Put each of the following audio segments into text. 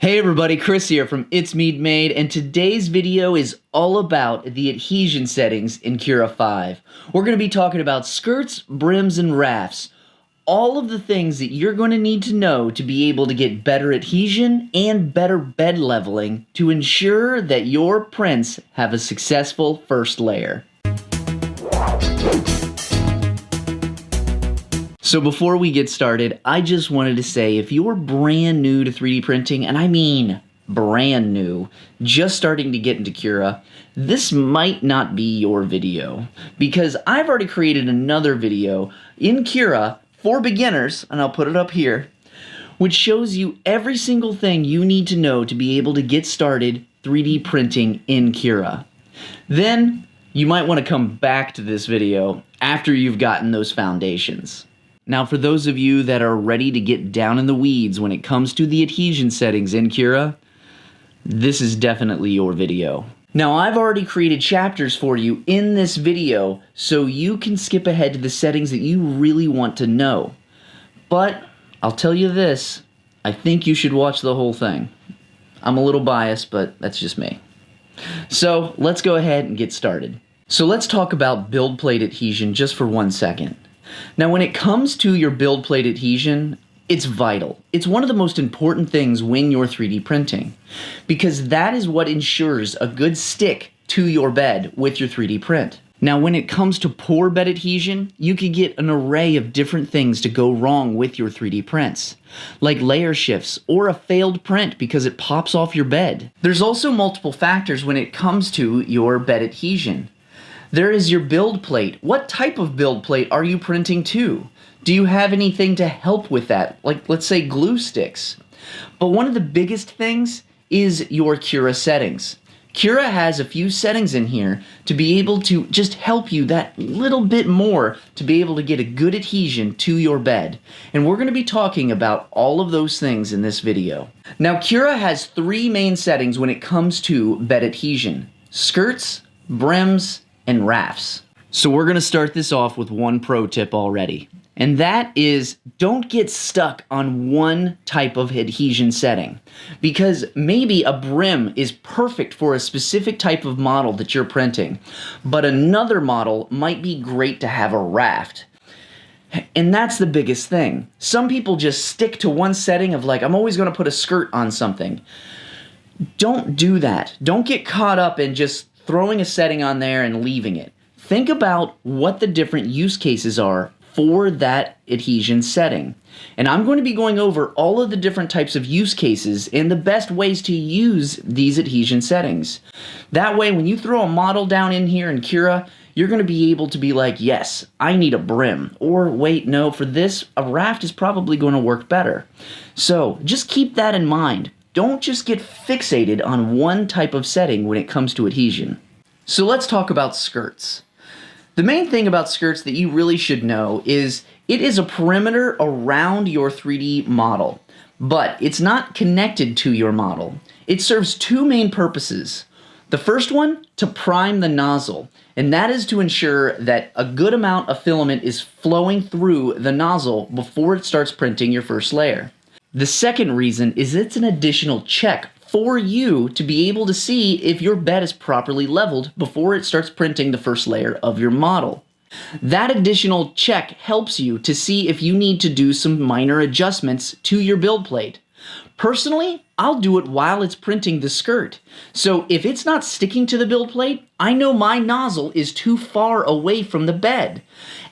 Hey everybody, Chris here from It's Mead Made, and today's video is all about the adhesion settings in Cura 5. We're going to be talking about skirts, brims, and rafts. All of the things that you're going to need to know to be able to get better adhesion and better bed leveling to ensure that your prints have a successful first layer. So before we get started, I just wanted to say if you're brand new to 3D printing, and I mean brand new, just starting to get into Cura, this might not be your video, because I've already created another video in Cura for beginners, and I'll put it up here, which shows you every single thing you need to know to be able to get started 3D printing in Cura. Then you might want to come back to this video after you've gotten those foundations. Now, for those of you that are ready to get down in the weeds when it comes to the adhesion settings in Cura, this is definitely your video. Now, I've already created chapters for you in this video, so you can skip ahead to the settings that you really want to know. But, I'll tell you this, I think you should watch the whole thing. I'm a little biased, but that's just me. So, let's go ahead and get started. So let's talk about build plate adhesion just for 1 second. Now, when it comes to your build plate adhesion, it's vital. It's one of the most important things when you're 3D printing, because that is what ensures a good stick to your bed with your 3D print. Now, when it comes to poor bed adhesion, you can get an array of different things to go wrong with your 3D prints, like layer shifts or a failed print because it pops off your bed. There's also multiple factors when it comes to your bed adhesion. There is your build plate. What type of build plate are you printing to? Do you have anything to help with that? Like, let's say glue sticks. But one of the biggest things is your Cura settings. Cura has a few settings in here to be able to just help you that little bit more to be able to get a good adhesion to your bed. And we're going to be talking about all of those things in this video. Now, Cura has 3 main settings when it comes to bed adhesion: skirts, brims, and rafts. So we're going to start this off with one pro tip already, and that is don't get stuck on one type of adhesion setting, because maybe a brim is perfect for a specific type of model that you're printing, but another model might be great to have a raft. And that's the biggest thing. Some people just stick to one setting of like, I'm always going to put a skirt on something. Don't do that. Don't get caught up in just throwing a setting on there and leaving it. Think about what the different use cases are for that adhesion setting. And I'm going to be going over all of the different types of use cases and the best ways to use these adhesion settings. That way, when you throw a model down in here in Cura, you're going to be able to be like, yes, I need a brim. Or wait, no, for this, a raft is probably going to work better. So just keep that in mind. Don't just get fixated on one type of setting when it comes to adhesion. So let's talk about skirts. The main thing about skirts that you really should know is it is a perimeter around your 3D model, but it's not connected to your model. It serves 2 main purposes. The first one, to prime the nozzle, and that is to ensure that a good amount of filament is flowing through the nozzle before it starts printing your first layer. The second reason is it's an additional check for you to be able to see if your bed is properly leveled before it starts printing the first layer of your model. That additional check helps you to see if you need to do some minor adjustments to your build plate. Personally, I'll do it while it's printing the skirt. So if it's not sticking to the build plate, I know my nozzle is too far away from the bed.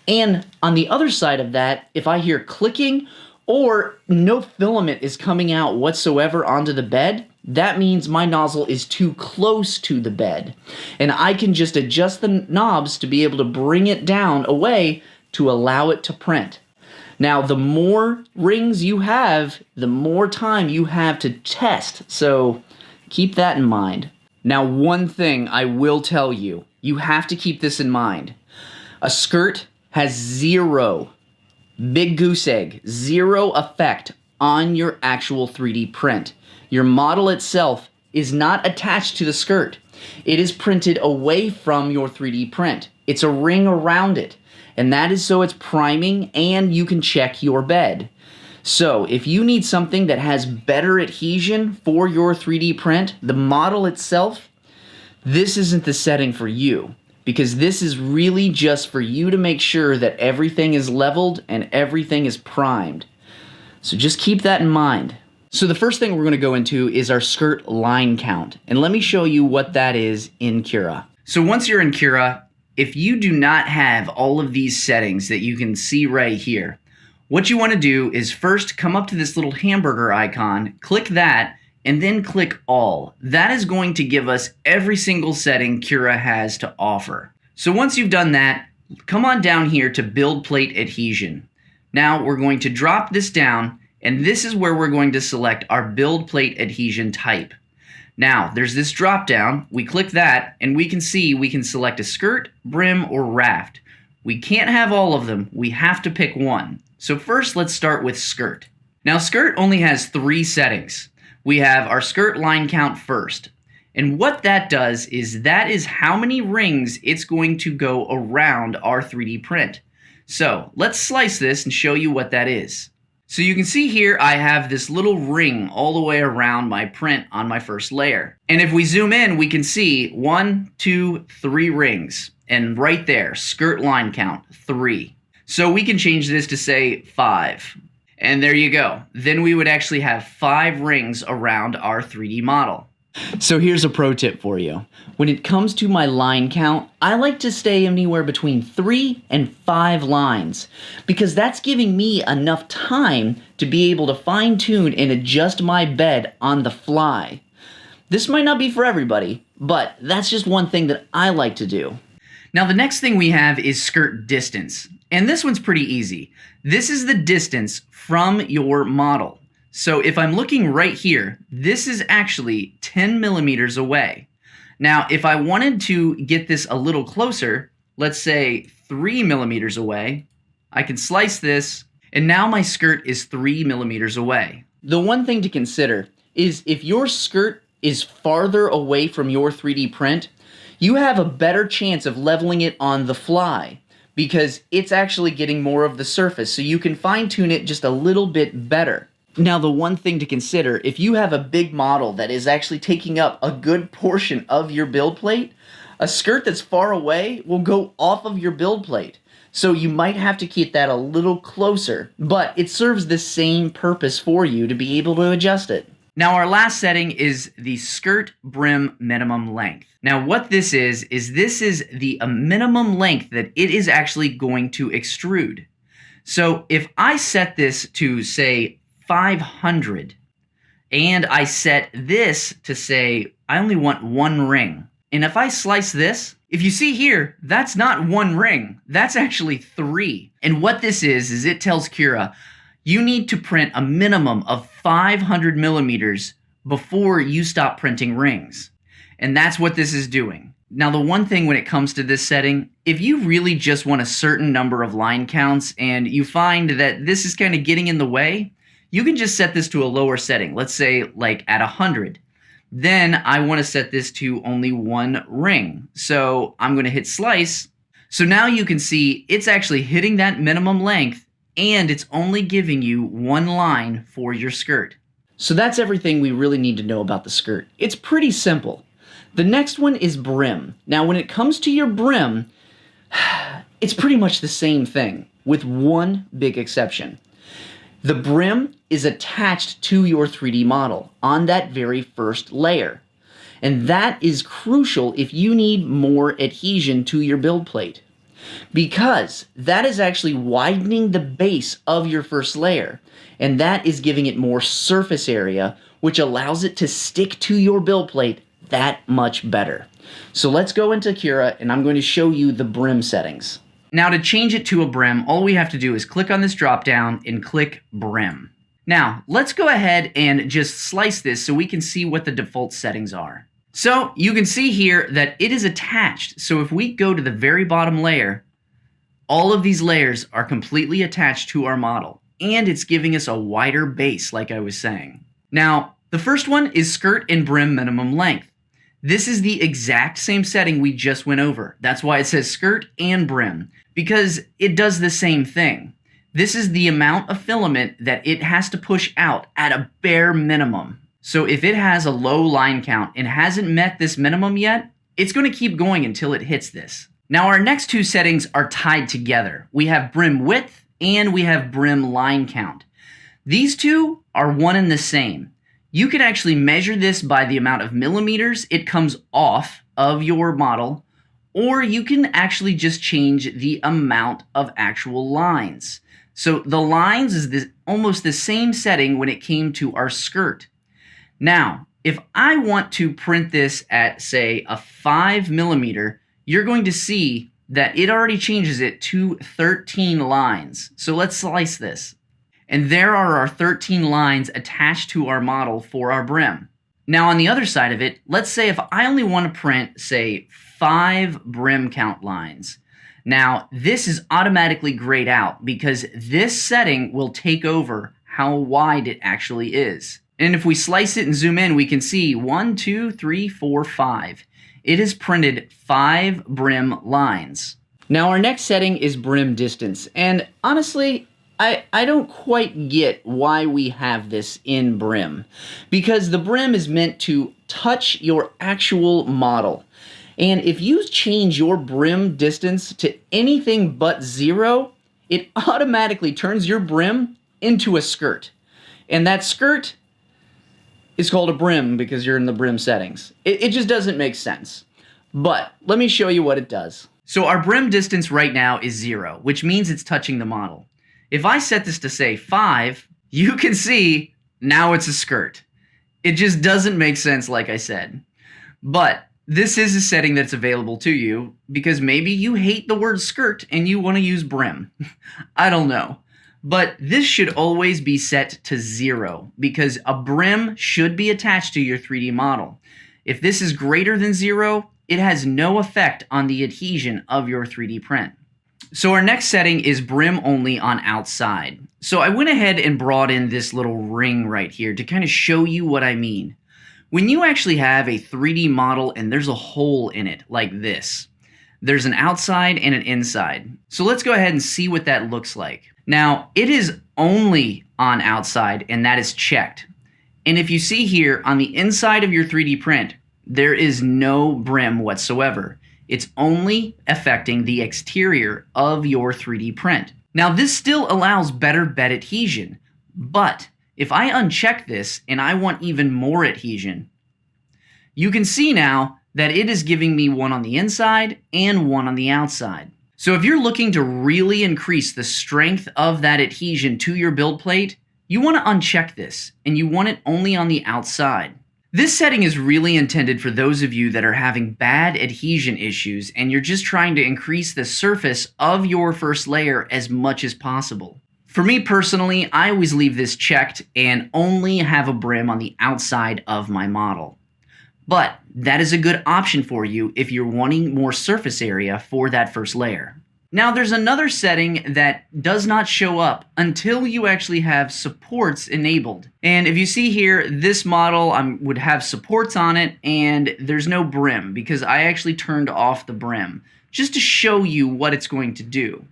And on the other side of that, if I hear clicking or no filament is coming out whatsoever onto the bed, that means my nozzle is too close to the bed. And I can just adjust the knobs to be able to bring it down away to allow it to print. Now, the more rings you have, the more time you have to test. So keep that in mind. Now, one thing I will tell you, you have to keep this in mind. A skirt has 0, big goose egg, 0 effect on your actual 3D print. Your model itself is not attached to the skirt. It is printed away from your 3D print. It's a ring around it, and that is so it's priming and you can check your bed. So if you need something that has better adhesion for your 3D print, the model itself, this isn't the setting for you, because this is really just for you to make sure that everything is leveled and everything is primed. So just keep that in mind. So the first thing we're going to go into is our skirt line count, and let me show you what that is in Cura. So once you're in Cura, if you do not have all of these settings that you can see right here, what you want to do is first come up to this little hamburger icon, click that, and then click all. That is going to give us every single setting Cura has to offer. So once you've done that, come on down here to build plate adhesion. Now we're going to drop this down, and this is where we're going to select our build plate adhesion type. Now there's this drop down, we click that, and we can see we can select a skirt, brim, or raft. We can't have all of them, we have to pick one. So first let's start with skirt. Now skirt only has 3 settings. We have our skirt line count first. And what that does is that is how many rings it's going to go around our 3D print. So let's slice this and show you what that is. So you can see here I have this little ring all the way around my print on my first layer. And if we zoom in, we can see 1, 2, 3 rings. And right there, skirt line count, 3. So we can change this to say 5. And there you go. Then we would actually have 5 rings around our 3D model. So here's a pro tip for you. When it comes to my line count, I like to stay anywhere between 3 and 5 lines, because that's giving me enough time to be able to fine tune and adjust my bed on the fly. This might not be for everybody, but that's just one thing that I like to do. Now the next thing we have is skirt distance. And this one's pretty easy. This is the distance from your model. So if I'm looking right here, this is actually 10 millimeters away. Now, if I wanted to get this a little closer, let's say 3 millimeters away, I can slice this, and now my skirt is 3 millimeters away. The one thing to consider is if your skirt is farther away from your 3D print, you have a better chance of leveling it on the fly, because it's actually getting more of the surface, so you can fine-tune it just a little bit better. Now the one thing to consider, if you have a big model that is actually taking up a good portion of your build plate, a skirt that's far away will go off of your build plate. So you might have to keep that a little closer, but it serves the same purpose for you to be able to adjust it. Now our last setting is the skirt brim minimum length. Now what this is the minimum length that it is actually going to extrude. So if I set this to say 500 and I set this to say I only want 1 ring, and if I slice this, if you see here, that's not 1 ring, that's actually 3. And what this is it tells Cura you need to print a minimum of 500 millimeters before you stop printing rings. And that's what this is doing. Now the one thing when it comes to this setting, if you really just want a certain number of line counts and you find that this is kind of getting in the way, you can just set this to a lower setting. Let's say like at 100. Then I want to set this to only 1 ring. So I'm going to hit slice. So now you can see it's actually hitting that minimum length, and it's only giving you 1 line for your skirt. So that's everything we really need to know about the skirt. It's pretty simple. The next one is brim. Now when it comes to your brim, it's pretty much the same thing, with one big exception. The brim is attached to your 3D model on that very first layer. And that is crucial if you need more adhesion to your build plate, because that is actually widening the base of your first layer, and that is giving it more surface area, which allows it to stick to your build plate that much better. So let's go into Cura, and I'm going to show you the brim settings. Now to change it to a brim, all we have to do is click on this drop down and click brim. Now let's go ahead and just slice this so we can see what the default settings are. So you can see here that it is attached. So if we go to the very bottom layer, all of these layers are completely attached to our model, and it's giving us a wider base like I was saying. Now the first one is skirt and brim minimum length. This is the exact same setting we just went over. That's why it says skirt and brim, because it does the same thing. This is the amount of filament that it has to push out at a bare minimum. So if it has a low line count and hasn't met this minimum yet, it's going to keep going until it hits this. Now our next two settings are tied together. We have brim width and we have brim line count. These two are one and the same. You can actually measure this by the amount of millimeters it comes off of your model, or you can actually just change the amount of actual lines. So the lines is almost the same setting when it came to our skirt. Now, if I want to print this at, say, a 5 millimeter, you're going to see that it already changes it to 13 lines. So let's slice this. And there are our 13 lines attached to our model for our brim. Now on the other side of it, let's say if I only want to print, say, 5 brim count lines. Now this is automatically grayed out because this setting will take over how wide it actually is. And if we slice it and zoom in, we can see 1, 2, 3, 4, 5. It has printed 5 brim lines. Now our next setting is brim distance. And honestly, I don't quite get why we have this in brim. Because the brim is meant to touch your actual model. And if you change your brim distance to anything but 0, it automatically turns your brim into a skirt. And that skirt is called a brim because you're in the brim settings. It just doesn't make sense. But let me show you what it does. So our brim distance right now is 0, which means it's touching the model. If I set this to say 5, you can see now it's a skirt. It just doesn't make sense, like I said. But this is a setting that's available to you because maybe you hate the word skirt and you want to use brim. I don't know. But this should always be set to 0 because a brim should be attached to your 3D model. If this is greater than 0, it has no effect on the adhesion of your 3D print. So our next setting is brim only on outside. So I went ahead and brought in this little ring right here to kind of show you what I mean. When you actually have a 3D model and there's a hole in it like this, there's an outside and an inside. So let's go ahead and see what that looks like. Now, it is only on outside and that is checked. And if you see here on the inside of your 3D print, there is no brim whatsoever. It's only affecting the exterior of your 3D print. Now this still allows better bed adhesion, but if I uncheck this and I want even more adhesion, you can see now that it is giving me one on the inside and one on the outside. So if you're looking to really increase the strength of that adhesion to your build plate, you want to uncheck this and you want it only on the outside. This setting is really intended for those of you that are having bad adhesion issues and you're just trying to increase the surface of your first layer as much as possible. For me personally, I always leave this checked and only have a brim on the outside of my model. But that is a good option for you if you're wanting more surface area for that first layer. Now there's another setting that does not show up until you actually have supports enabled. And if you see here, this model would have supports on it and there's no brim because I actually turned off the brim just to show you what it's going to do.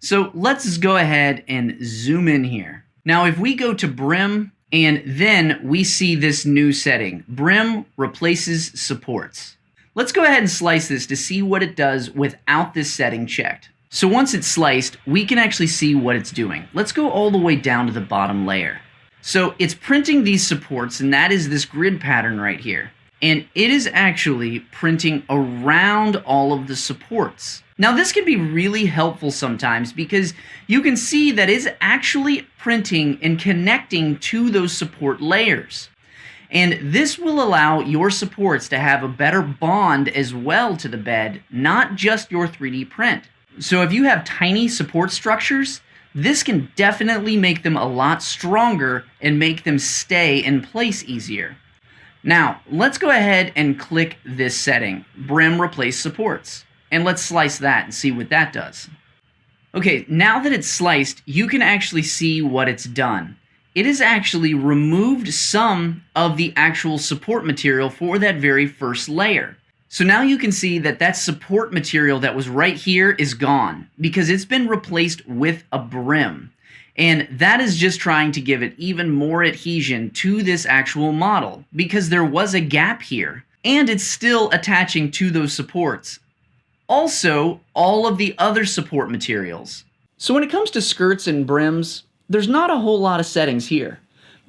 So let's go ahead and zoom in here. Now if we go to brim and then we see this new setting, brim replaces supports. Let's go ahead and slice this to see what it does without this setting checked. So once it's sliced, we can actually see what it's doing. Let's go all the way down to the bottom layer. So it's printing these supports, and that is this grid pattern right here. And it is actually printing around all of the supports. Now this can be really helpful sometimes because you can see that it's actually printing and connecting to those support layers. And this will allow your supports to have a better bond as well to the bed, not just your 3D print. So if you have tiny support structures, this can definitely make them a lot stronger and make them stay in place easier. Now, let's go ahead and click this setting, Brim Replace Supports, and let's slice that and see what that does. Okay, now that it's sliced, you can actually see what it's done. It has actually removed some of the actual support material for that very first layer. So now you can see that that support material that was right here is gone because it's been replaced with a brim. And that is just trying to give it even more adhesion to this actual model because there was a gap here. And it's still attaching to those supports. Also, all of the other support materials. So when it comes to skirts and brims, there's not a whole lot of settings here.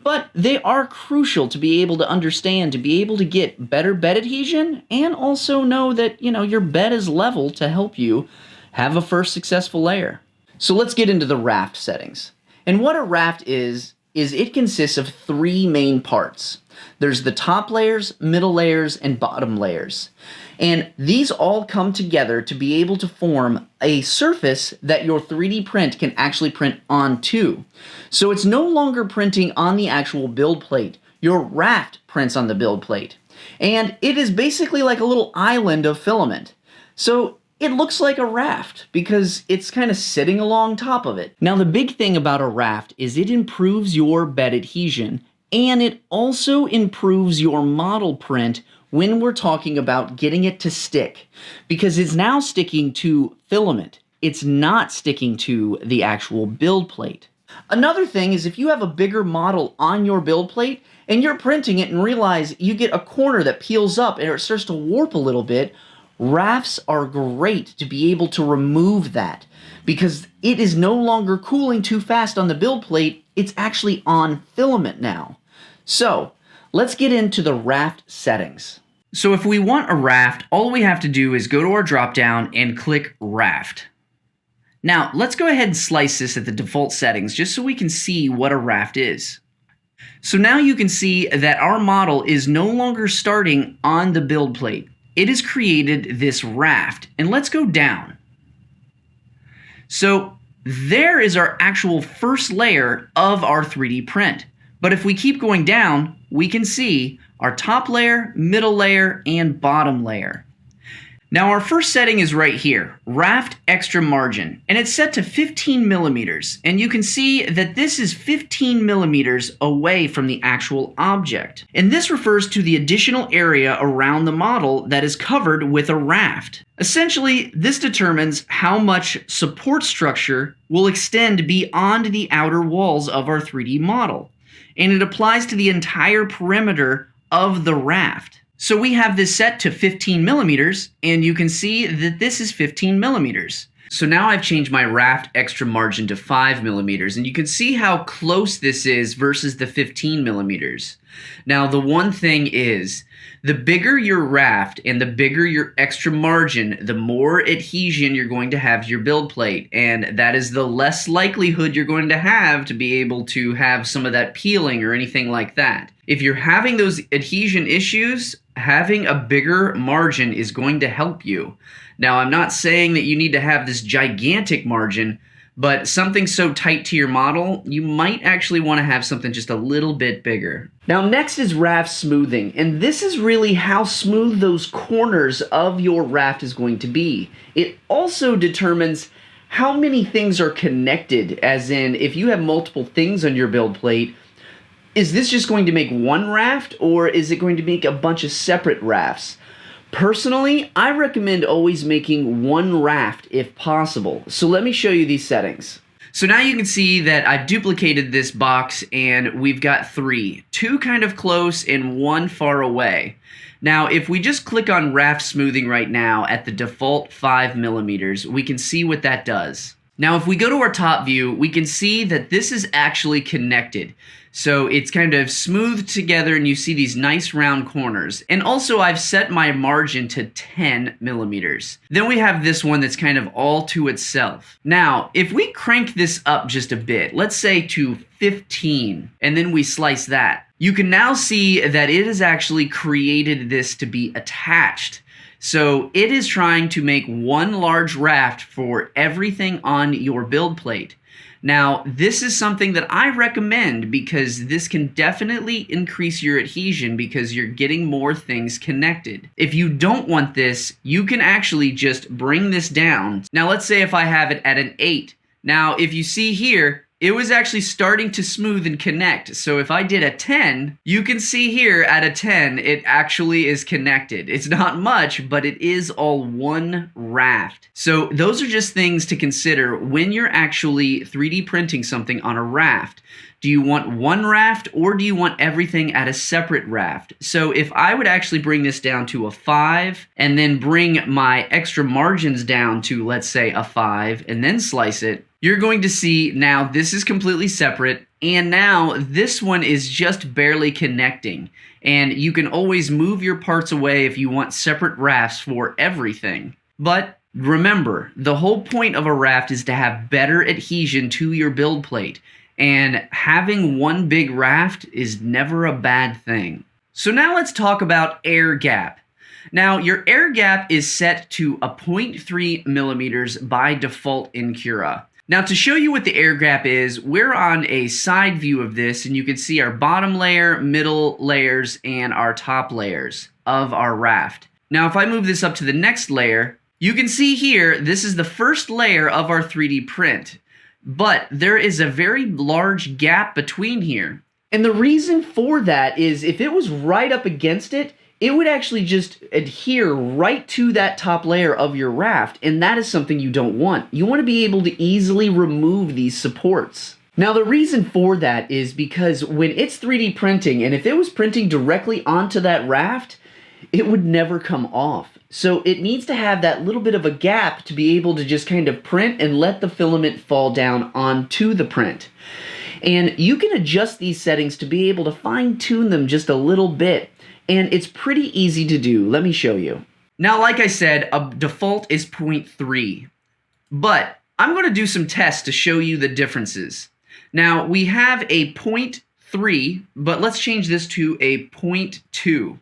But they are crucial to be able to understand, to be able to get better bed adhesion, and also know that, your bed is level to help you have a first successful layer. So let's get into the raft settings. And what a raft is it consists of 3 main parts. There's the top layers, middle layers, and bottom layers. And these all come together to be able to form a surface that your 3D print can actually print onto. So it's no longer printing on the actual build plate. Your raft prints on the build plate. And it is basically like a little island of filament. So it looks like a raft because it's kind of sitting along top of it. Now the big thing about a raft is it improves your bed adhesion, and it also improves your model print when we're talking about getting it to stick, because it's now sticking to filament. It's not sticking to the actual build plate. Another thing is if you have a bigger model on your build plate and you're printing it and realize you get a corner that peels up and it starts to warp a little bit, rafts are great to be able to remove that because it is no longer cooling too fast on the build plate. It's actually on filament now. So let's get into the raft settings. So if we want a raft, all we have to do is go to our drop down and click raft. Now let's go ahead and slice this at the default settings just so we can see what a raft is. So now you can see that our model is no longer starting on the build plate. It has created this raft, and let's go down. So there is our actual first layer of our 3D print. But if we keep going down, we can see our top layer, middle layer, and bottom layer. Now our first setting is right here, Raft Extra Margin, and it's set to 15 millimeters. And you can see that this is 15 millimeters away from the actual object. And this refers to the additional area around the model that is covered with a raft. Essentially, this determines how much support structure will extend beyond the outer walls of our 3D model. And it applies to the entire perimeter of the raft. So we have this set to 15 millimeters, and you can see that this is 15 millimeters. So now I've changed my raft extra margin to 5 millimeters, and you can see how close this is versus the 15 millimeters. Now the one thing is, the bigger your raft and the bigger your extra margin, the more adhesion you're going to have to your build plate, and that is the less likelihood you're going to have to be able to have some of that peeling or anything like that. If you're having those adhesion issues, having a bigger margin is going to help you. Now, I'm not saying that you need to have this gigantic margin, but something so tight to your model, you might actually want to have something just a little bit bigger. Now, next is raft smoothing, and this is really how smooth those corners of your raft is going to be. It also determines how many things are connected, as in, if you have multiple things on your build plate, is this just going to make one raft, or is it going to make a bunch of separate rafts? Personally, I recommend always making one raft if possible. So let me show you these settings. So now you can see that I've duplicated this box and we've got 3. 2 kind of close and 1 far away. Now, if we just click on raft smoothing right now at the default 5 millimeters, we can see what that does. Now, if we go to our top view, we can see that this is actually connected. So it's kind of smoothed together and you see these nice round corners. And also I've set my margin to 10 millimeters. Then we have this one that's kind of all to itself. Now, if we crank this up just a bit, let's say to 15, and then we slice that, you can now see that it has actually created this to be attached. So it is trying to make one large raft for everything on your build plate. Now, this is something that I recommend because this can definitely increase your adhesion because you're getting more things connected. If you don't want this, you can actually just bring this down. Now, let's say if I have it at an 8. Now, if you see here, it was actually starting to smooth and connect. So if I did a 10, you can see here at a 10, it actually is connected. It's not much, but it is all one raft. So those are just things to consider when you're actually 3D printing something on a raft. Do you want one raft or do you want everything at a separate raft? So if I would actually bring this down to a 5 and then bring my extra margins down to, let's say, a 5 and then slice it, you're going to see now this is completely separate, and now this one is just barely connecting. And you can always move your parts away if you want separate rafts for everything. But remember, the whole point of a raft is to have better adhesion to your build plate. And having one big raft is never a bad thing. So now let's talk about air gap. Now your air gap is set to a 0.3 millimeters by default in Cura. Now to show you what the air gap is, we're on a side view of this and you can see our bottom layer, middle layers, and our top layers of our raft. Now if I move this up to the next layer, you can see here this is the first layer of our 3D print. But there is a very large gap between here. And the reason for that is if it was right up against it, it would actually just adhere right to that top layer of your raft, and that is something you don't want. You want to be able to easily remove these supports. Now the reason for that is because when it's 3D printing, and if it was printing directly onto that raft, it would never come off. So it needs to have that little bit of a gap to be able to just kind of print and let the filament fall down onto the print. And you can adjust these settings to be able to fine-tune them just a little bit. And it's pretty easy to do. Let me show you. Now, like I said, a default is 0.3. But I'm going to do some tests to show you the differences. Now, we have a 0.3, but let's change this to a 0.2.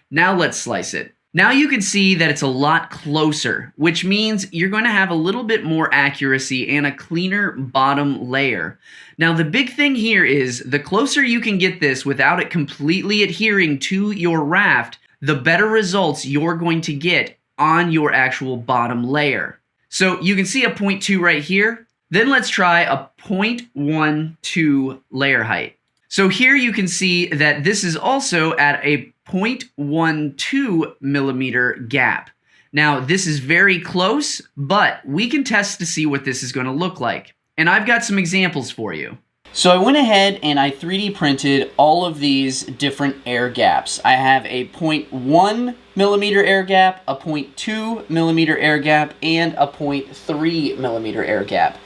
Now let's slice it. Now you can see that it's a lot closer, which means you're going to have a little bit more accuracy and a cleaner bottom layer. Now the big thing here is the closer you can get this without it completely adhering to your raft, the better results you're going to get on your actual bottom layer. So you can see a 0.2 right here. Then let's try a 0.12 layer height. So here you can see that this is also at a 0.12 millimeter gap. Now this is very close, but we can test to see what this is going to look like. And I've got some examples for you. So I went ahead and I 3D printed all of these different air gaps. I have a 0.1 millimeter air gap, a 0.2 millimeter air gap, and a 0.3 millimeter air gap.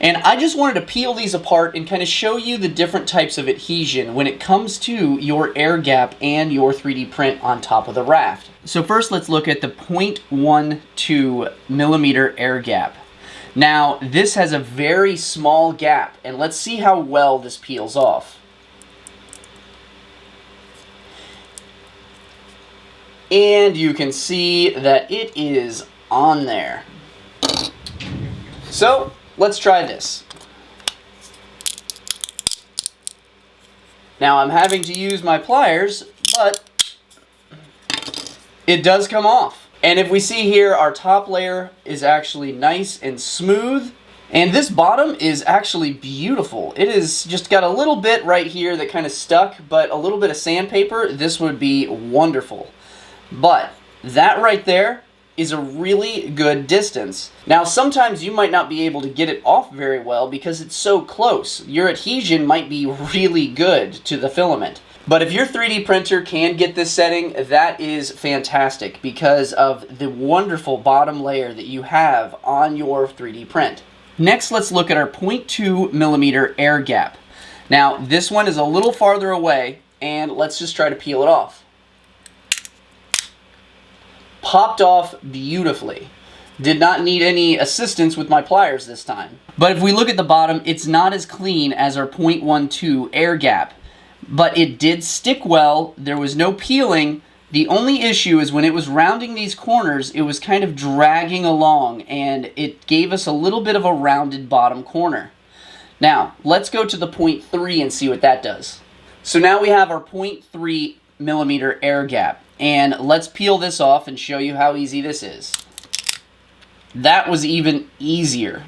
And I just wanted to peel these apart and kind of show you the different types of adhesion when it comes to your air gap and your 3D print on top of the raft. So first let's look at the 0.12 millimeter air gap. Now this has a very small gap, and let's see how well this peels off. And you can see that it is on there. So let's try this. Now I'm having to use my pliers, but it does come off. And if we see here, our top layer is actually nice and smooth. And this bottom is actually beautiful. It is just got a little bit right here that kind of stuck, but a little bit of sandpaper, this would be wonderful. But that right there is a really good distance. Now sometimes you might not be able to get it off very well because it's so close. Your adhesion might be really good to the filament. But if your 3D printer can get this setting, that is fantastic because of the wonderful bottom layer that you have on your 3D print. Next, let's look at our 0.2 millimeter air gap. Now, this one is a little farther away, and let's just try to peel it off. Popped off beautifully. Did not need any assistance with my pliers this time. But if we look at the bottom, it's not as clean as our 0.12 air gap. But it did stick well. There was no peeling. The only issue is when it was rounding these corners, it was kind of dragging along, and it gave us a little bit of a rounded bottom corner. Now, let's go to the 0.3 and see what that does. So now we have our 0.3 millimeter air gap, and let's peel this off and show you how easy this is. That was even easier.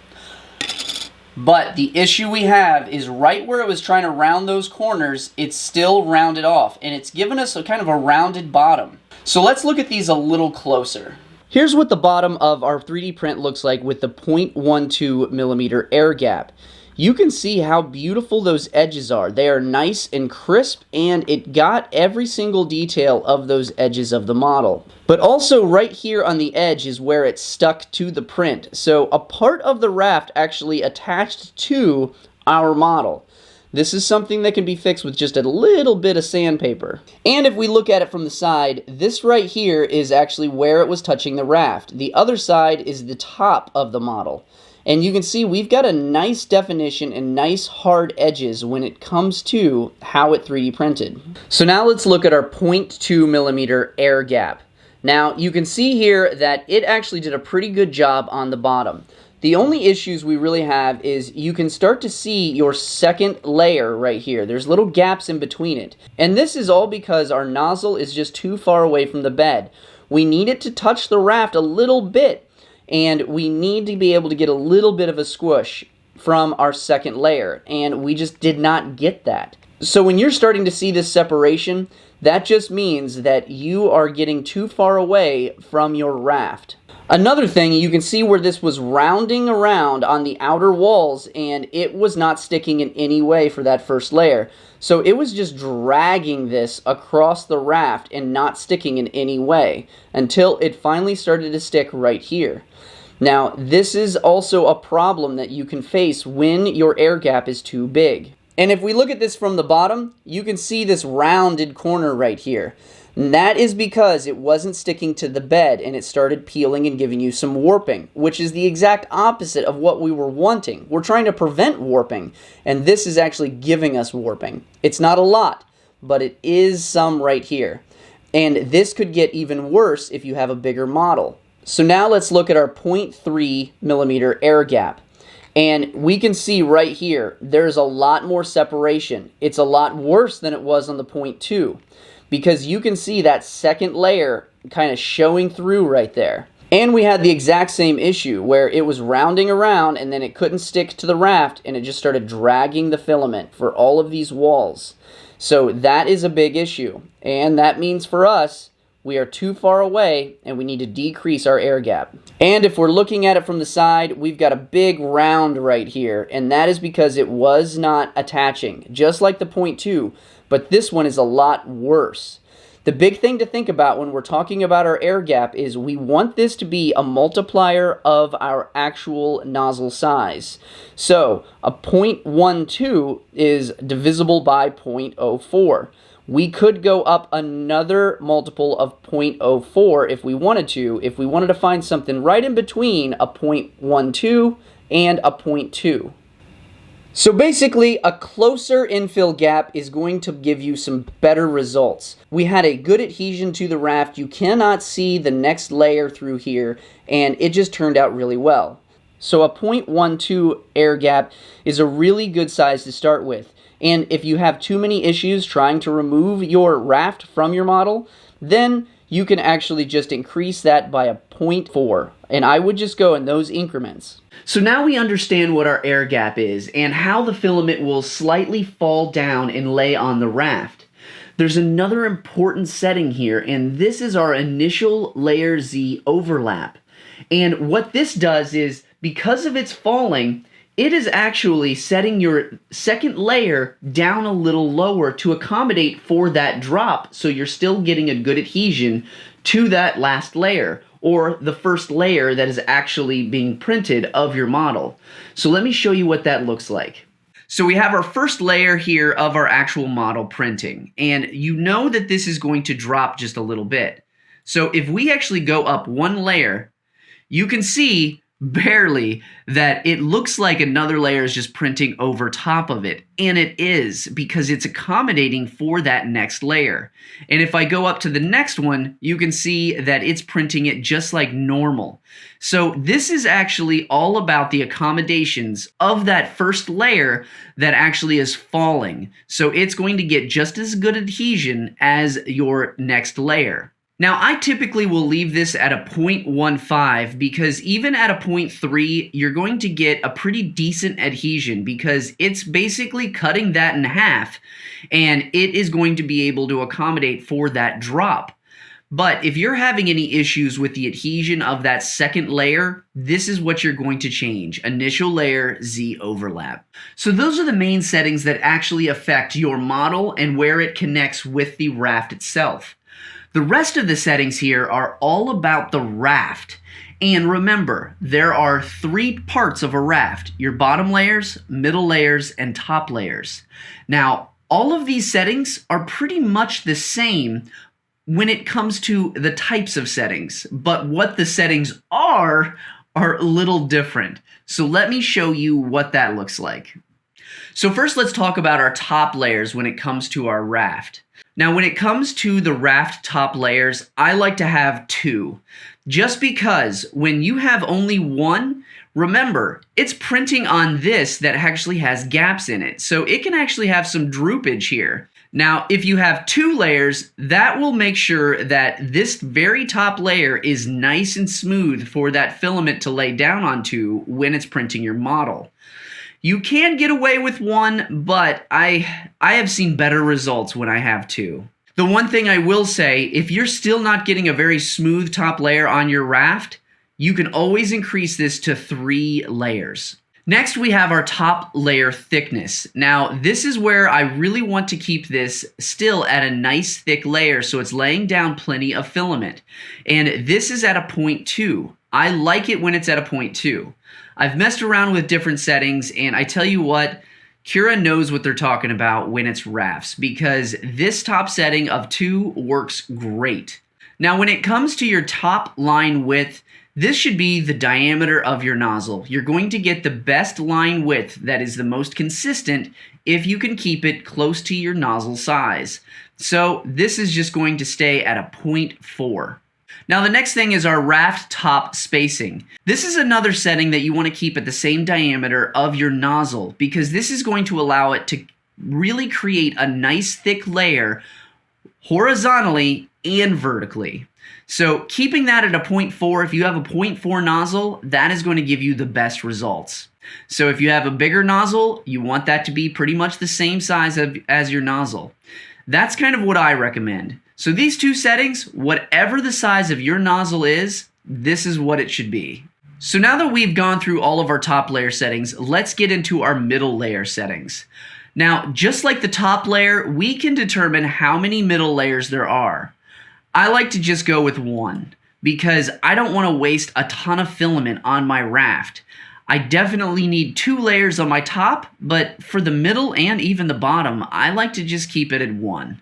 But the issue we have is right where it was trying to round those corners, it's still rounded off, and it's given us a kind of a rounded bottom. So let's look at these a little closer. Here's what the bottom of our 3D print looks like with the 0.12 millimeter air gap. You can see how beautiful those edges are. They are nice and crisp, and it got every single detail of those edges of the model. But also right here on the edge is where it's stuck to the print. So a part of the raft actually attached to our model. This is something that can be fixed with just a little bit of sandpaper. And if we look at it from the side, this right here is actually where it was touching the raft. The other side is the top of the model. And you can see we've got a nice definition and nice hard edges when it comes to how it 3D printed. So now let's look at our 0.2 millimeter air gap. Now you can see here that it actually did a pretty good job on the bottom. The only issues we really have is you can start to see your second layer right here. There's little gaps in between it. And this is all because our nozzle is just too far away from the bed. We need it to touch the raft a little bit. And we need to be able to get a little bit of a squish from our second layer, and we just did not get that. So when you're starting to see this separation, that just means that you are getting too far away from your raft. Another thing, you can see where this was rounding around on the outer walls, and it was not sticking in any way for that first layer. So it was just dragging this across the raft and not sticking in any way until it finally started to stick right here. Now, this is also a problem that you can face when your air gap is too big. And if we look at this from the bottom, you can see this rounded corner right here. And that is because it wasn't sticking to the bed and it started peeling and giving you some warping, which is the exact opposite of what we were wanting. We're trying to prevent warping, and this is actually giving us warping. It's not a lot, but it is some right here. And this could get even worse if you have a bigger model. So now let's look at our 0.3 millimeter air gap. And we can see right here, there's a lot more separation. It's a lot worse than it was on the 0.2 because you can see that second layer kind of showing through right there. And we had the exact same issue where it was rounding around and then it couldn't stick to the raft and it just started dragging the filament for all of these walls. So that is a big issue. And that means for us, we are too far away and we need to decrease our air gap. And if we're looking at it from the side, we've got a big round right here, and that is because it was not attaching, just like the 0.2, but this one is a lot worse. The big thing to think about when we're talking about our air gap is we want this to be a multiplier of our actual nozzle size. So a 0.12 is divisible by 0.04. We could go up another multiple of 0.04 if we wanted to find something right in between a 0.12 and a 0.2. So basically, a closer infill gap is going to give you some better results. We had a good adhesion to the raft. You cannot see the next layer through here, and it just turned out really well. So a 0.12 air gap is a really good size to start with. And if you have too many issues trying to remove your raft from your model, then you can actually just increase that by a 0.4. And I would just go in those increments. So now we understand what our air gap is and how the filament will slightly fall down and lay on the raft. There's another important setting here, and this is our initial layer Z overlap. And what this does is, because of its falling, it is actually setting your second layer down a little lower to accommodate for that drop, so you're still getting a good adhesion to that last layer, or the first layer that is actually being printed of your model. So let me show you what that looks like. So we have our first layer here of our actual model printing, and you know that this is going to drop just a little bit. So if we actually go up one layer, you can see barely that it looks like another layer is just printing over top of it, and it is, because it's accommodating for that next layer. And if I go up to the next one, you can see that it's printing it just like normal. So this is actually all about the accommodations of that first layer that actually is falling. So it's going to get just as good adhesion as your next layer. Now, I typically will leave this at a 0.15 because even at a 0.3, you're going to get a pretty decent adhesion because it's basically cutting that in half, and it is going to be able to accommodate for that drop. But if you're having any issues with the adhesion of that second layer, this is what you're going to change. Initial layer, Z overlap. So those are the main settings that actually affect your model and where it connects with the raft itself. The rest of the settings here are all about the raft. And remember, there are 3 parts of a raft: your bottom layers, middle layers, and top layers. Now, all of these settings are pretty much the same when it comes to the types of settings, but what the settings are a little different. So let me show you what that looks like. So first, let's talk about our top layers when it comes to our raft. Now, when it comes to the raft top layers, I like to have 2. Just because when you have only 1, remember, it's printing on this that actually has gaps in it. So it can actually have some droopage here. Now, if you have 2 layers, that will make sure that this very top layer is nice and smooth for that filament to lay down onto when it's printing your model. You can get away with 1, but I have seen better results when I have 2. The one thing I will say, if you're still not getting a very smooth top layer on your raft, you can always increase this to 3 layers. Next, we have our top layer thickness. Now, this is where I really want to keep this still at a nice thick layer so it's laying down plenty of filament. And this is at a 0.2. I like it when it's at a 0.2. I've messed around with different settings, and I tell you what, Cura knows what they're talking about when it's rafts, because this top setting of 2 works great. Now, when it comes to your top line width, this should be the diameter of your nozzle. You're going to get the best line width that is the most consistent if you can keep it close to your nozzle size. So this is just going to stay at a 0.4. Now, the next thing is our raft top spacing. This is another setting that you want to keep at the same diameter of your nozzle because this is going to allow it to really create a nice thick layer horizontally and vertically. So keeping that at a 0.4, if you have a 0.4 nozzle, that is going to give you the best results. So if you have a bigger nozzle, you want that to be pretty much the same size as your nozzle. That's kind of what I recommend. So these 2 settings, whatever the size of your nozzle is, this is what it should be. So now that we've gone through all of our top layer settings, let's get into our middle layer settings. Now, just like the top layer, we can determine how many middle layers there are. I like to just go with 1 because I don't want to waste a ton of filament on my raft. I definitely need 2 layers on my top, but for the middle and even the bottom, I like to just keep it at 1.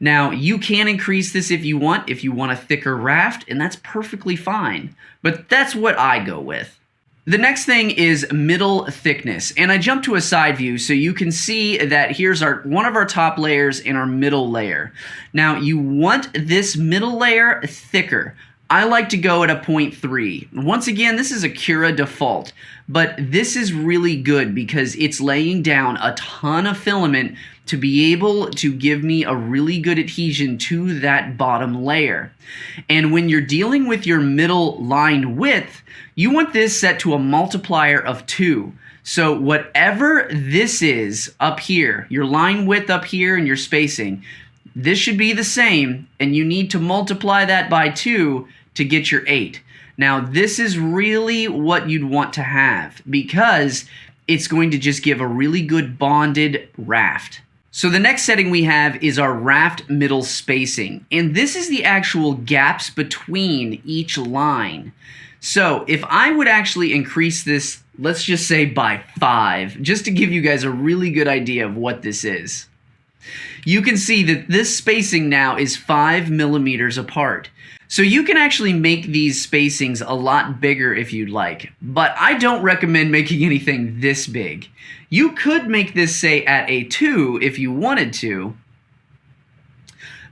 Now, you can increase this if you want a thicker raft, and that's perfectly fine, but that's what I go with. The next thing is middle thickness, and I jump to a side view so you can see that here's one of our top layers and our middle layer. Now, you want this middle layer thicker. I like to go at a 0.3. Once again, this is a Cura default, but this is really good because it's laying down a ton of filament to be able to give me a really good adhesion to that bottom layer. And when you're dealing with your middle line width, you want this set to a multiplier of 2. So whatever this is up here, your line width up here and your spacing, this should be the same, and you need to multiply that by 2 to get your 8. Now, this is really what you'd want to have because it's going to just give a really good bonded raft. So the next setting we have is our raft middle spacing, and this is the actual gaps between each line. So if I would actually increase this, let's just say by 5, just to give you guys a really good idea of what this is. You can see that this spacing now is 5 millimeters apart. So you can actually make these spacings a lot bigger if you'd like, but I don't recommend making anything this big. You could make this, say, at a 2 if you wanted to,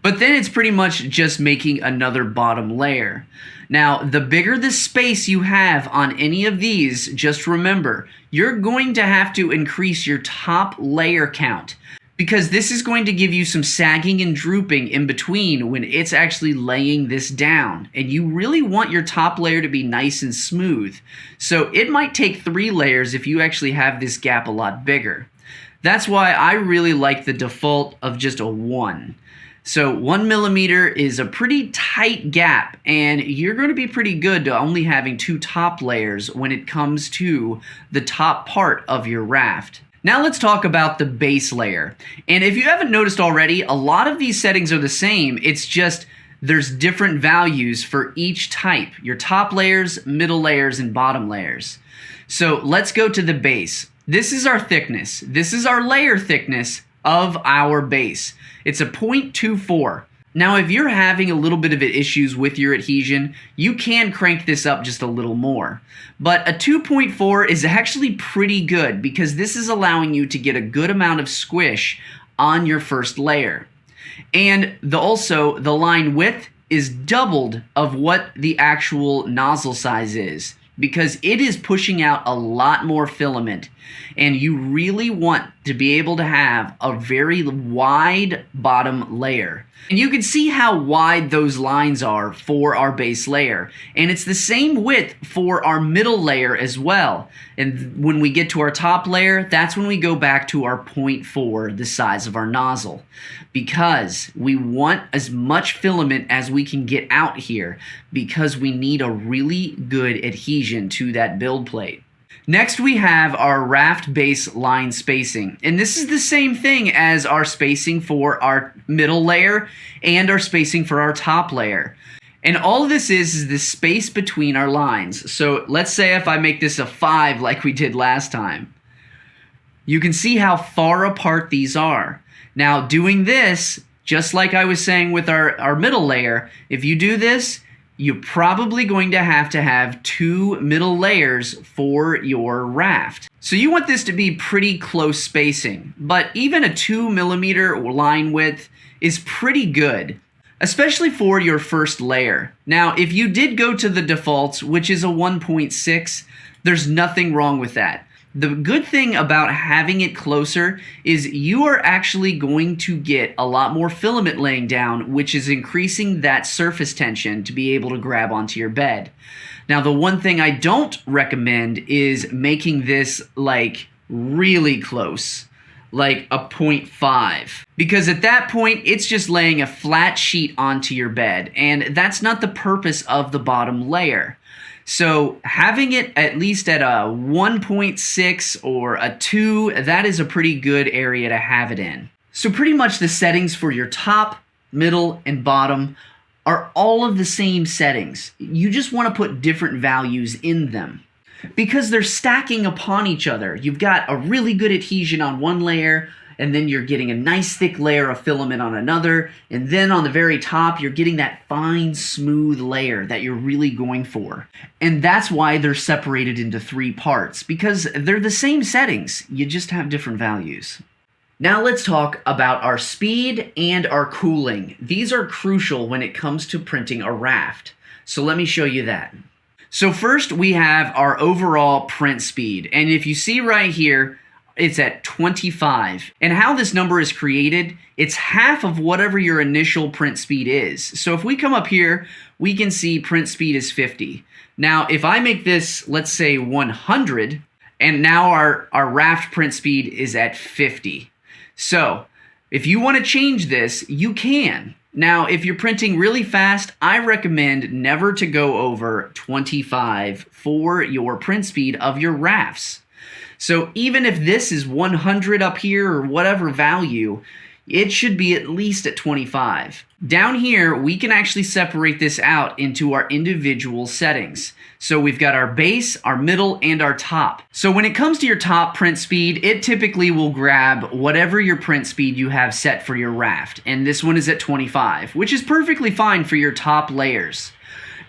but then it's pretty much just making another bottom layer. Now, the bigger the space you have on any of these, just remember, you're going to have to increase your top layer count. because this is going to give you some sagging and drooping in between when it's actually laying this down. And you really want your top layer to be nice and smooth. So it might take 3 layers if you actually have this gap a lot bigger. That's why I really like the default of just a 1. So 1 millimeter is a pretty tight gap, and you're going to be pretty good to only having 2 top layers when it comes to the top part of your raft. Now let's talk about the base layer. And if you haven't noticed already, a lot of these settings are the same. It's just there's different values for each type. Your top layers, middle layers, and bottom layers. So let's go to the base. This is our thickness. This is our layer thickness of our base. It's a 0.24. Now, if you're having a little bit of issues with your adhesion, you can crank this up just a little more. But a 2.4 is actually pretty good because this is allowing you to get a good amount of squish on your first layer. And also, the line width is doubled of what the actual nozzle size is, because it is pushing out a lot more filament, and you really want to be able to have a very wide bottom layer. And you can see how wide those lines are for our base layer, and it's the same width for our middle layer as well. And when we get to our top layer, that's when we go back to our 0.4, the size of our nozzle, because we want as much filament as we can get out here, because we need a really good adhesion to that build plate. Next, we have our raft base line spacing, and this is the same thing as our spacing for our middle layer and our spacing for our top layer. And all of this is the space between our lines. So let's say if I make this a 5 like we did last time, you can see how far apart these are. Now, doing this, just like I was saying with our middle layer, if you do this, you're probably going to have 2 middle layers for your raft. So you want this to be pretty close spacing, but even a 2 millimeter line width is pretty good, especially for your first layer. Now, if you did go to the defaults, which is a 1.6, there's nothing wrong with that. The good thing about having it closer is you are actually going to get a lot more filament laying down, which is increasing that surface tension to be able to grab onto your bed. Now, the one thing I don't recommend is making this like really close, like a 0.5, because at that point it's just laying a flat sheet onto your bed, and that's not the purpose of the bottom layer. So having it at least at a 1.6 or a 2, that is a pretty good area to have it in. So pretty much the settings for your top, middle, and bottom are all of the same settings. You just want to put different values in them, because they're stacking upon each other. You've got a really good adhesion on one layer, and then you're getting a nice thick layer of filament on another, and then on the very top you're getting that fine smooth layer that you're really going for. And that's why they're separated into 3 parts, because they're the same settings, you just have different values. Now let's talk about our speed and our cooling. These are crucial when it comes to printing a raft, so let me show you that. So first we have our overall print speed, and if you see right here, it's at 25. And how this number is created, it's half of whatever your initial print speed is. So if we come up here, we can see print speed is 50. Now, if I make this, let's say 100, and now our raft print speed is at 50. So if you want to change this, you can. Now, if you're printing really fast, I recommend never to go over 25 for your print speed of your rafts. So even if this is 100 up here or whatever value, it should be at least at 25. Down here, we can actually separate this out into our individual settings. So we've got our base, our middle, and our top. So when it comes to your top print speed, it typically will grab whatever your print speed you have set for your raft. And this one is at 25, which is perfectly fine for your top layers.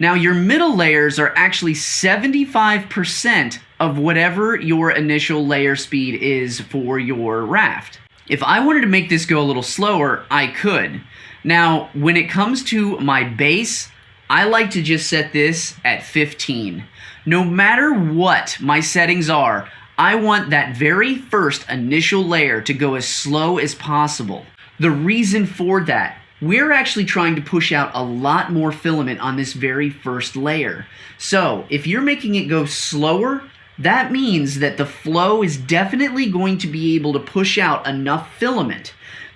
Now, your middle layers are actually 75% of whatever your initial layer speed is for your raft. If I wanted to make this go a little slower, I could. Now, when it comes to my base, I like to just set this at 15. No matter what my settings are, I want that very first initial layer to go as slow as possible. The reason for that, we're actually trying to push out a lot more filament on this very first layer. So if you're making it go slower, that means that the flow is definitely going to be able to push out enough filament.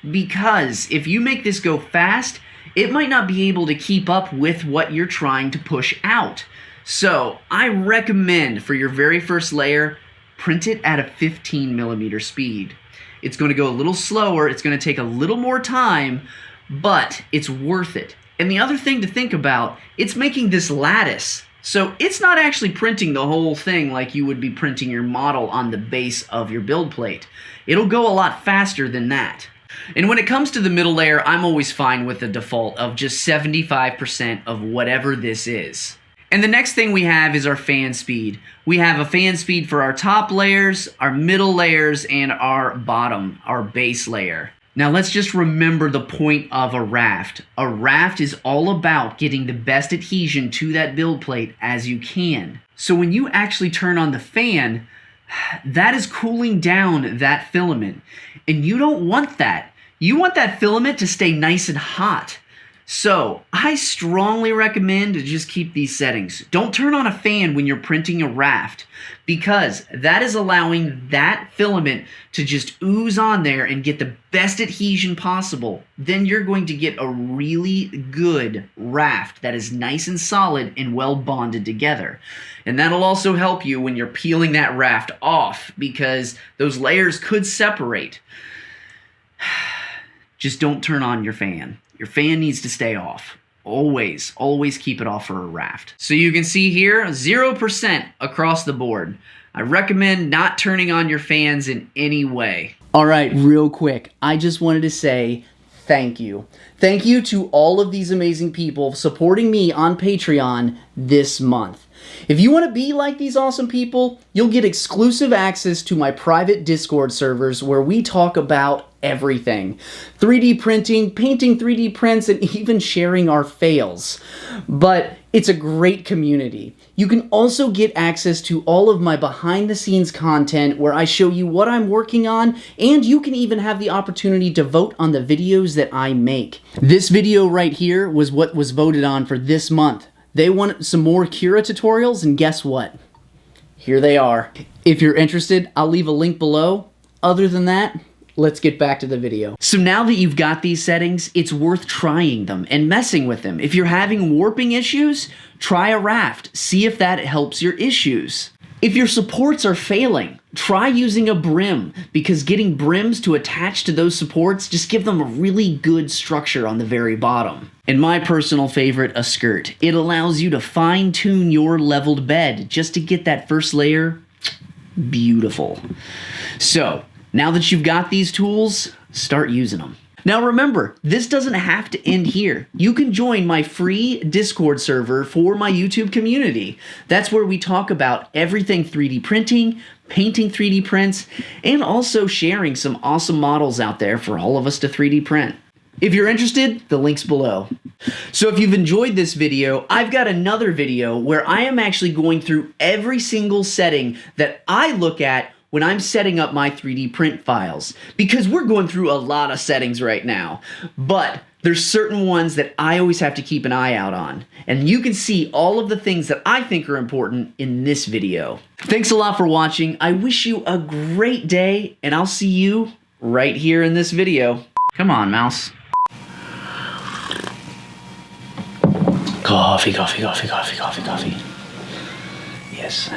Because if you make this go fast, it might not be able to keep up with what you're trying to push out. So I recommend for your very first layer, print it at a 15mm speed. It's going to go a little slower, it's going to take a little more time, but it's worth it. And the other thing to think about, it's making this lattice. So it's not actually printing the whole thing like you would be printing your model on the base of your build plate. It'll go a lot faster than that. And when it comes to the middle layer, I'm always fine with the default of just 75% of whatever this is. And the next thing we have is our fan speed. We have a fan speed for our top layers, our middle layers, and our bottom, our base layer. Now let's just remember the point of a raft. A raft is all about getting the best adhesion to that build plate as you can. So when you actually turn on the fan, that is cooling down that filament. And you don't want that. You want that filament to stay nice and hot. So I strongly recommend to just keep these settings. Don't turn on a fan when you're printing a raft, because that is allowing that filament to just ooze on there and get the best adhesion possible. Then you're going to get a really good raft that is nice and solid and well bonded together. And that'll also help you when you're peeling that raft off, because those layers could separate. Just don't turn on your fan. Your fan needs to stay off. Always, always keep it off for a raft. So you can see here, 0% across the board. I recommend not turning on your fans in any way. All right, real quick, I just wanted to say thank you. Thank you to all of these amazing people supporting me on Patreon this month. If you want to be like these awesome people, you'll get exclusive access to my private Discord servers where we talk about everything. 3D printing, painting 3D prints, and even sharing our fails. But it's a great community. You can also get access to all of my behind the scenes content where I show you what I'm working on, and you can even have the opportunity to vote on the videos that I make. This video right here was what was voted on for this month. They want some more Cura tutorials, and guess what? Here they are. If you're interested, I'll leave a link below. Other than that, let's get back to the video. So now that you've got these settings, it's worth trying them and messing with them. If you're having warping issues, try a raft. See if that helps your issues. If your supports are failing, try using a brim, because getting brims to attach to those supports just give them a really good structure on the very bottom. And my personal favorite, a skirt. It allows you to fine-tune your leveled bed just to get that first layer beautiful. So, now that you've got these tools, start using them. Now remember, this doesn't have to end here. You can join my free Discord server for my YouTube community. That's where we talk about everything 3D printing, painting 3D prints, and also sharing some awesome models out there for all of us to 3D print. If you're interested, the link's below. So if you've enjoyed this video, I've got another video where I am actually going through every single setting that I look at when I'm setting up my 3D print files, because we're going through a lot of settings right now, but there's certain ones that I always have to keep an eye out on, and you can see all of the things that I think are important in this video. Thanks a lot for watching. I wish you a great day, and I'll see you right here in this video. Come on, mouse. Coffee, coffee, coffee, coffee, coffee, coffee. Yes.